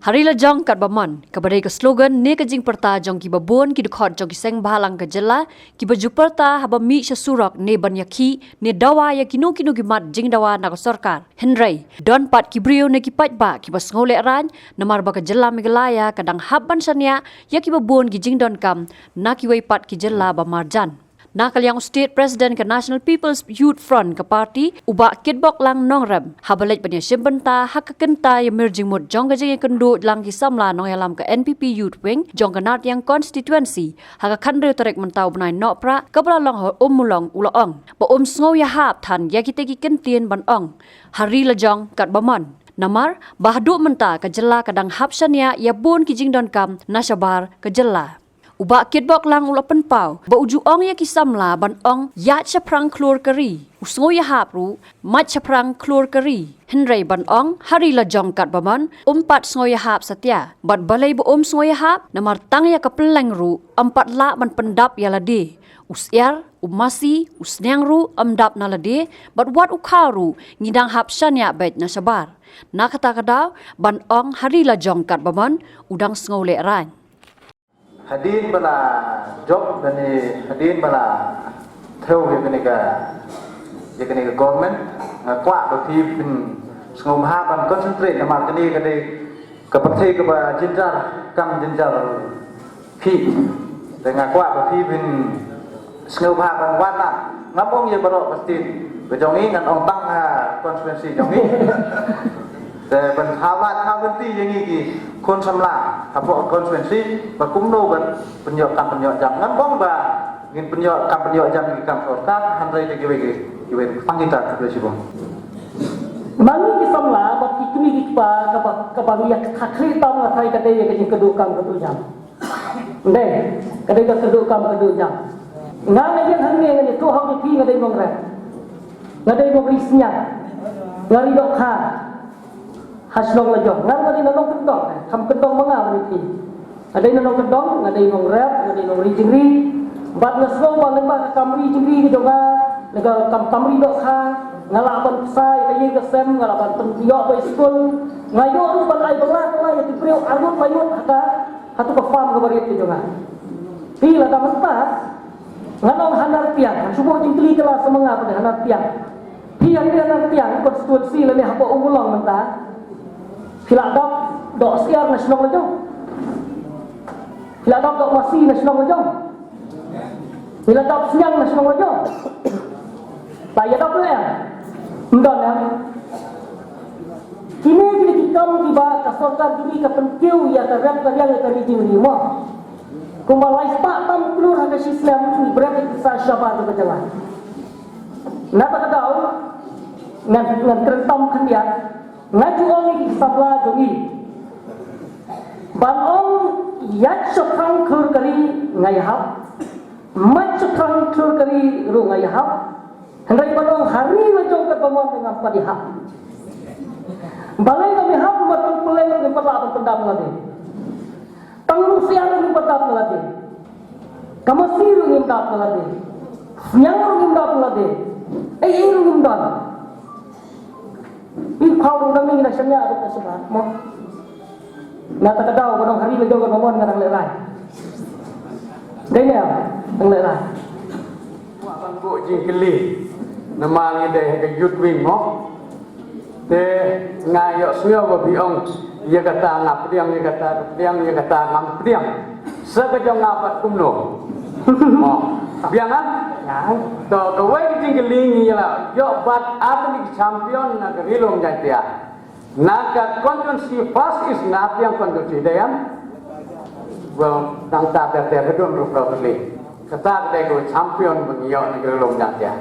Hari la jong kat baman, kabadai ke slogan ne ke jing perta jong ki babon ki dekhot jong ki seng bahalang ke jela, ki baju perta haba mi sesurak ne banyaki ne dawa ya kinu ki mat jing dawa na sarkar. Henry, don pat ki brio ne ki pat ba ki bas ngolek ran, namar ba ke jela migalaya kadang habban sanya ya ki babon ki jing don kam, na ki wei pat ki jela ba marjan. Nakal yang State President ke National People's Youth Front ke parti ubak kitbok lang nongrem habalet panya simbenta hak kenta yang merging mut jong ke jeng kendu lang ki samla nong yalam ke NPP Youth Wing jong ke nat yang constituency hak kandre terek mentau benai nok pra kabla long mulong ulaong ba sngo ya hap than ya kita ki kentien ban ong hari la jong kat bamon namar bahdu menta ke jela kadang hapsania ya bon ki jing don kam nasabar ke jela Ubak kitbok lang ula penpau, ba uju ong ya kisamla ban ong ya chaprang klor kari. Usngo ya hapru, mat chaprang klor kari. Henry ban ong, hari la jong kat baman, umpat sngo ya hap satya. Bat balay ba sngo ya hap, namar tang ya kapeleng ru, empat la ban pendap ya lade. Usyar, umasi, usnyang ru, amdap na lade, bat wat ukaru, ngidang hap syanya bait na sabar. Na kata kadaw, ban ong hari la jong kat baman, udang sngo le rany. Hadin bala job dan hadin bala theo yang kini government kuat bagi pin sengom haban concentrate nama kini ke partai ke jinjar kam jinjar pi dengan kuat bagi pin sengom haban wata ngapong ye barok pasti bejongi ngan ong tang konstituensi jongiแต่บรรทาวาทาวน์ที่ยังงี้คนสำลักถ้าพวกคนส่วนซีบางคุ้มโนบันปัญญาการปัญญาจำงั้นบ้องบ่าเงินปัญญาการปัญญาจำกิจกรรมสอดการทำอะไรจะกี่เวฟังกิจการคือสิบ่Manu di samla bak ikmi dikpa kapag yak khakri tam na thai kadai ya kajing kedukam kedujam. Ndai kadai ka kedukam kedujam. Ngan yang hanne ngani tu hau ki ngadai nongre. Ngadai ngobrisnya. Ngari dok kha haslong la jong ngar ngadi nanong kendong kam kendong manga mesti ada nanong kendong ngadi nong rap ngadi nong ri jingri bat ngaslo ba lembah kamri jingri ki jonga lega kamri dok kha ngalaban sai kayi ke sem ngalaban tengkiok ba school ngayo ru ban ai bala ya tipriu arut bayut hata hatu ka farm ka bari ki jonga pila ta mentas nganong hanar piang subuh jingli kala semanga pada hanar piang piang dia hanar piang konstitusi le ni hapa umulong mentas Hilak dok siar nasional lejong. Hilak dok masih nasional lejong. Hilak dok siang nasional lejong. Tak ya dok ya. Mendon ya. Kini kita tiba kasorkan diri ke pentiu ya terang kalian ke rijing lima. Kumbalai pak tam keluar ke Islam ini berarti kisah syabat itu berjalan. Napa kedau ngan kerentam kendiat ngaju ong ni sabla jongi ban ong yat sokrang klur kari ngai hap mat sokrang klur kari ru ngai hap hendai ban ong hari lajong ke pemon dengan padi hap balai kami hap matang peleng dengan pada pendam lagi tanglu siang dengan pendam lagi kamasiru dengan pendam lagi nyang dengan pendam lagi iru dengan pendam Kau orang ni nak senyap ada sebab, mak. Nak tak tahu kalau hari lagi orang ngomong dengan orang lain. Dia orang lain. Wah bangku jingkeli, nama ni deh ke youth wing mak. Deh ngayok semua berbiang, dia kata ngap diam, dia kata ngam diam. Sekejap ngapat kumno. Mak, biang kan? To kawai jingkeli ni lah. Yo bat apa ni champion nak rilong jaya. Nak konstitusi first is nak yang konstitusi dia. Well, tang tak ada kedua berapa kali. Kata dia ko champion mengiyo nak rilong jaya.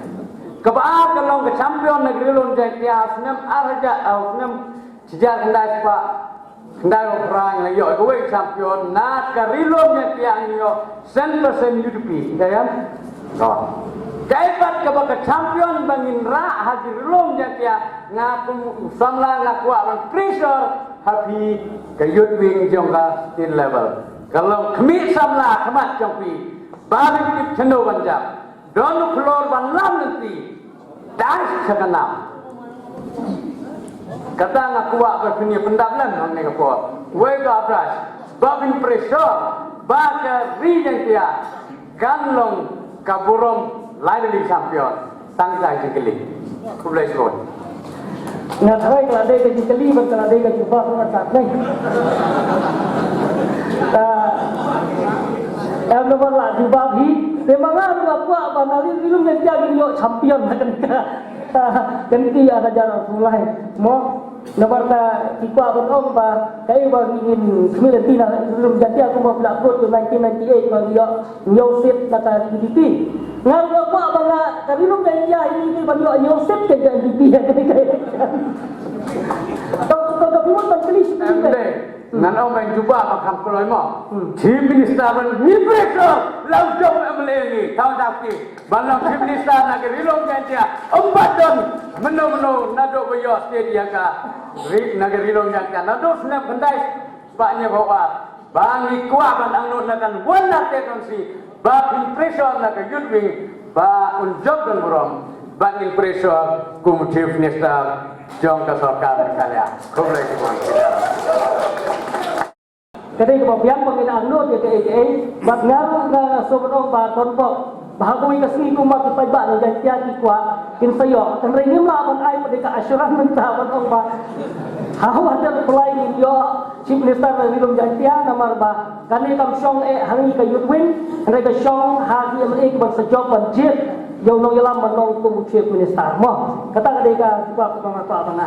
Kebab kalau ke champion nak rilong jaya, senam arja, senam sejak hendak pak. Hendak orang yang yo kawai champion nak rilong jaya ni yo 100% UDP, dia. Oh. Kaibat kepada champion bangin ra hadir long jatia ngaku samla ngaku awan pressure happy ke youth wing jongka state level kalau kemi samla khamat jongpi balik di chendo banjak don flor ban lam nanti das sakanam kata ngaku berpini pendaplan ne ko wega pras babin preso baka rijen dia kanlong kaburom lain di champion tang sai jengkeli kulai slot Ngat hai kalau ada ke jikeli betul ada ke jumpa dengan saat ni. Em nomor lah jumpa hi. Semangat apa banali ilmu yang jadi yo champion kan ganti ada jalan mulai. Mo nomor ta tikwa betul ba kai ba ingin community na ilmu jadi aku mau upload tu 1998 kalau yo set kata DP. Ngal apa bala karilum yang ini ban yo set ke DP ya kai. Kau pun tak tulis nan ông mình juba mà khăm koloi mo chief minister man ni preso lau jom amleni thau dapki balang chief minister na ke rilong jantia ombadon meno nado boyo state yang ka na ke rilong jantia nado snap bandai baknya bawa bangi kwa ban angno na kan wala te konsi ba preso na ke yudwing ba unjob dan borom ba preso kum chief minister jong ka sarkar kalian komplek kuan Kadai kebabian pembinaan nur dia ke bab ngaru na sobrong ba tonpok bahagian kasih kumat kita ba dan tiada kuat kin sayo dan ringi melawan ai pada asuran mentah ban ba hawa ada pelai ni yo chief minister dari rum jantia nomor ba kani kam song hari ke yudwin mereka song hari ke ban sejok ban jet yo nong yalam ban nong chief minister mo kata kadai ka sebab apa apa